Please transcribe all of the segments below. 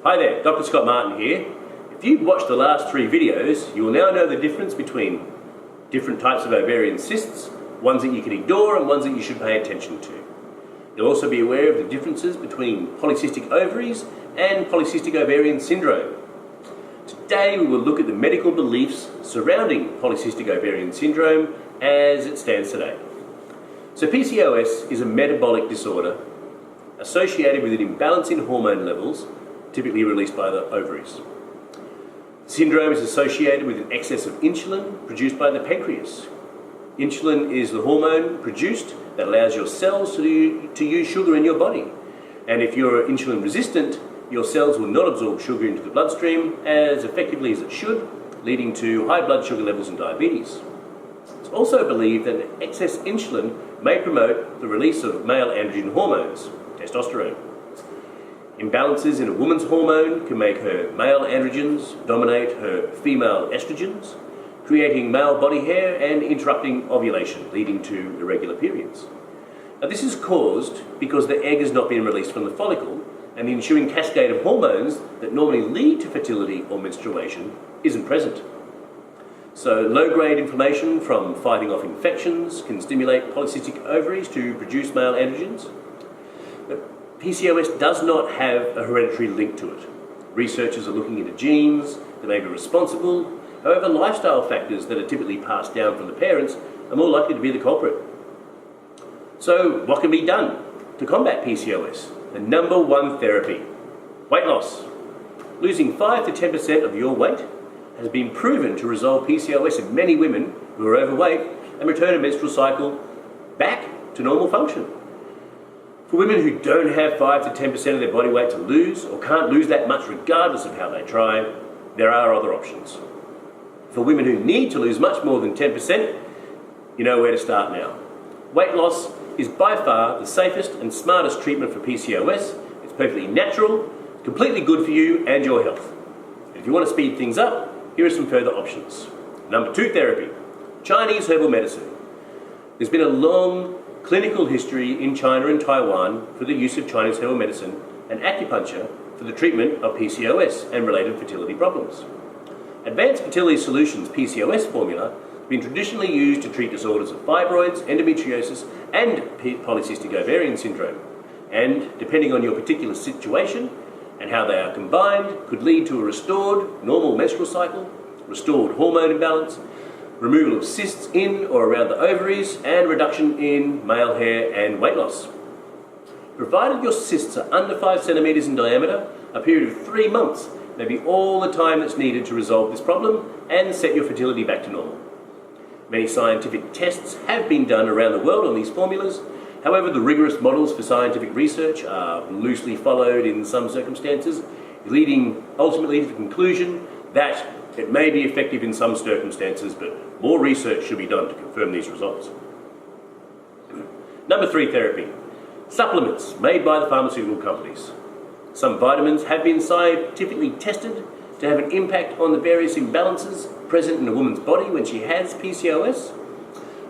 Hi there, Dr. Scott Martin here. If you've watched the last 3 videos, you will now know the difference between different types of ovarian cysts, ones that you can ignore and ones that you should pay attention to. You'll also be aware of the differences between polycystic ovaries and polycystic ovarian syndrome. Today we will look at the medical beliefs surrounding polycystic ovarian syndrome as it stands today. So PCOS is a metabolic disorder associated with an imbalance in hormone levels, typically released by the ovaries. Syndrome is associated with an excess of insulin produced by the pancreas. Insulin is the hormone produced that allows your cells to use sugar in your body. And if you're insulin resistant, your cells will not absorb sugar into the bloodstream as effectively as it should, leading to high blood sugar levels and diabetes. It's also believed that excess insulin may promote the release of male androgen hormones, testosterone. Imbalances in a woman's hormone can make her male androgens dominate her female estrogens, creating male body hair and interrupting ovulation, leading to irregular periods. Now, this is caused because the egg has not been released from the follicle, and the ensuing cascade of hormones that normally lead to fertility or menstruation isn't present. So low-grade inflammation from fighting off infections can stimulate polycystic ovaries to produce male androgens. But PCOS does not have a hereditary link to it. Researchers are looking into genes that may be responsible. However, lifestyle factors that are typically passed down from the parents are more likely to be the culprit. So what can be done to combat PCOS? The number one therapy: weight loss. Losing 5 to 10% of your weight has been proven to resolve PCOS in many women who are overweight and return a menstrual cycle back to normal function. For women who don't have 5 to 10% of their body weight to lose, or can't lose that much regardless of how they try, there are other options. For women who need to lose much more than 10%, you know where to start now. Weight loss is by far the safest and smartest treatment for PCOS. It's perfectly natural, completely good for you and your health. If you want to speed things up, here are some further options. Number 2 therapy: Chinese herbal medicine. There's been a long clinical history in China and Taiwan for the use of Chinese herbal medicine and acupuncture for the treatment of PCOS and related fertility problems. Advanced Fertility Solutions PCOS formula has been traditionally used to treat disorders of fibroids, endometriosis and polycystic ovarian syndrome, and depending on your particular situation and how they are combined, could lead to a restored normal menstrual cycle, restored hormone imbalance, removal of cysts in or around the ovaries, and reduction in male hair and weight loss. Provided your cysts are under 5 centimeters in diameter, a period of 3 months may be all the time that's needed to resolve this problem and set your fertility back to normal. Many scientific tests have been done around the world on these formulas. However, the rigorous models for scientific research are loosely followed in some circumstances, leading ultimately to the conclusion that it may be effective in some circumstances, but more research should be done to confirm these results. Number 3 therapy: supplements made by the pharmaceutical companies. Some vitamins have been scientifically tested to have an impact on the various imbalances present in a woman's body when she has PCOS,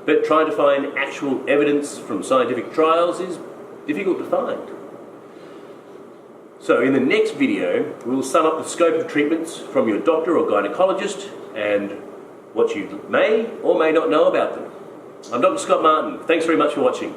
but trying to find actual evidence from scientific trials is difficult to find. So in the next video, we'll sum up the scope of treatments from your doctor or gynecologist and what you may or may not know about them. I'm Dr. Scott Martin. Thanks very much for watching.